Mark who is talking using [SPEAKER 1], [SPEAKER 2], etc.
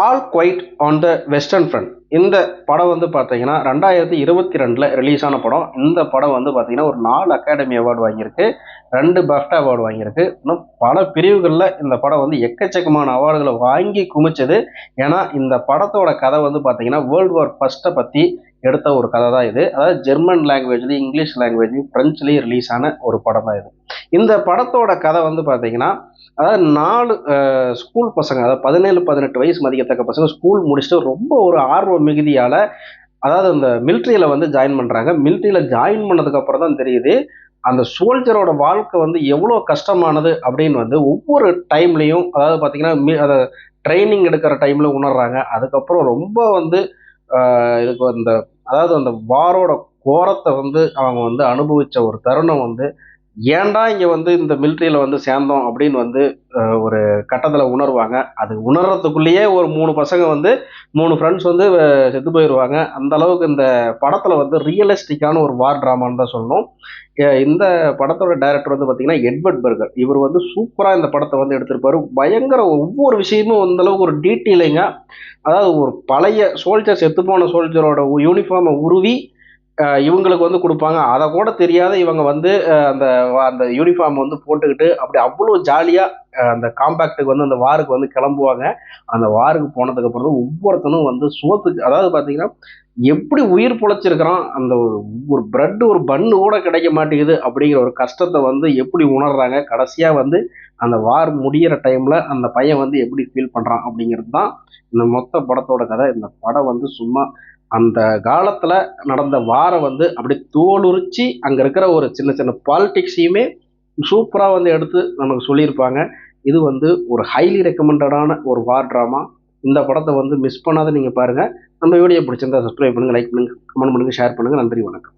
[SPEAKER 1] All quiet on the western front. இந்த படம் வந்து பார்த்தீங்கன்னா 2022 ரிலீஸ் ஆன படம். இந்த படம் வந்து பார்த்தீங்கன்னா ஒரு 4 அகாடமி அவார்டு வாங்கியிருக்கு, 2 பஃப்டா அவார்டு வாங்கியிருக்கு. இன்னும் பல பிரிவுகளில் இந்த படம் வந்து எக்கச்சக்கமான அவார்டுகளை வாங்கி குமிச்சது. ஏன்னா இந்த படத்தோட கதை வந்து பார்த்தீங்கன்னா வேர்ல்டு வார் ஃபர்ஸ்ட்டை பற்றி எடுத்த ஒரு கதை தான் இது. அதாவது ஜெர்மன் லாங்குவேஜ்லேயும் இங்கிலீஷ் லாங்குவேஜ்லையும் ஃப்ரெஞ்சுலேயும் ரிலீஸ் ஆன ஒரு படம் தான் இது. இந்த படத்தோட கதை வந்து பார்த்தீங்கன்னா, அதாவது 4 ஸ்கூல் பசங்க, அதாவது 17-18 வயசு மதிக்கத்தக்க பசங்க ஸ்கூல் முடிச்சுட்டு ரொம்ப ஒரு ஆர்வ மிகுதியால், அதாவது அந்த மிலிட்ரியில் வந்து ஜாயின் பண்ணுறாங்க. மிலிட்ரியில் ஜாயின் பண்ணதுக்கப்புறம் தான் தெரியுது அந்த சோல்ஜரோட வாழ்க்கை வந்து எவ்வளோ கஷ்டமானது அப்படின்னு வந்து ஒவ்வொரு டைம்லையும், அதாவது பார்த்தீங்கன்னா அதை ட்ரைனிங் எடுக்கிற டைமில் உணர்றாங்க. அதுக்கப்புறம் ரொம்ப வந்து இதுக்கு அந்த, அதாவது அந்த வாரோட கோரத்தை வந்து அவங்க வந்து அனுபவித்த ஒரு தருணம் வந்து ஏன்டா இங்கே வந்து இந்த மிலிட்ரியில் வந்து சேர்ந்தோம் அப்படின்னு வந்து ஒரு கட்டத்தில் உணர்வாங்க. அது உணர்றதுக்குள்ளேயே ஒரு 3 பசங்க வந்து 3 ஃப்ரெண்ட்ஸ் வந்து செத்து போயிடுவாங்க. அந்த அளவுக்கு இந்த படத்தில் வந்து ரியலிஸ்டிக்கான ஒரு வார் ட்ராமான்னு தான் சொல்லணும். இந்த படத்தோட டைரக்டர் வந்து பார்த்தீங்கன்னா எட்வர்ட் பர்கர். இவர் வந்து சூப்பராக இந்த படத்தை வந்து எடுத்திருப்பாரு. பயங்கர ஒவ்வொரு விஷயமும் அந்த அளவுக்கு ஒரு டீட்டெயிலிங்க. அதாவது ஒரு பழைய சோல்ஜர், செத்துப்போன சோல்ஜரோட யூனிஃபார்மை உருவி இவங்களுக்கு வந்து கொடுப்பாங்க. அதை கூட தெரியாத இவங்க வந்து அந்த அந்த யூனிஃபார்ம் வந்து போட்டுக்கிட்டு அப்படி அவ்வளோ ஜாலியாக அந்த காம்பேக்டுக்கு வந்து அந்த வாருக்கு வந்து கிளம்புவாங்க. அந்த வாருக்கு போனதுக்கு அப்புறம் ஒவ்வொருத்தனும் வந்து சுகத்துக்கு, அதாவது பார்த்தீங்கன்னா எப்படி உயிர் பொழைச்சிருக்கிறான், அந்த ஒரு பிரெட் ஒரு பன்னு கூட கிடைக்க மாட்டேங்குது அப்படிங்கிற ஒரு கஷ்டத்தை வந்து எப்படி உணர்றாங்க. கடைசியாக வந்து அந்த வார் முடிகிற டைமில் அந்த பையன் வந்து எப்படி ஃபீல் பண்ணுறான் அப்படிங்கிறது தான் இந்த மொத்த படத்தோட கதை. இந்த படம் வந்து சும்மா அந்த காலத்தில் நடந்த வாரை வந்து அப்படி தோலுரிச்சு அங்கே இருக்கிற ஒரு சின்ன சின்ன பாலிடிக்ஸையுமே சூப்பராக வந்து எடுத்து நமக்கு சொல்லியிருப்பாங்க. இது வந்து ஒரு ஹைலி ரெக்கமெண்டடான ஒரு வார் ட்ராமா. இந்த படத்தை வந்து மிஸ் பண்ணாத நீங்கள் பாருங்கள். நம்ம வீடியோ பிடிச்சிருந்தா சப்ஸ்கிரைப் பண்ணுங்கள், லைக் பண்ணுங்கள், கமெண்ட் பண்ணுங்கள், ஷேர் பண்ணுங்கள். நன்றி, வணக்கம்.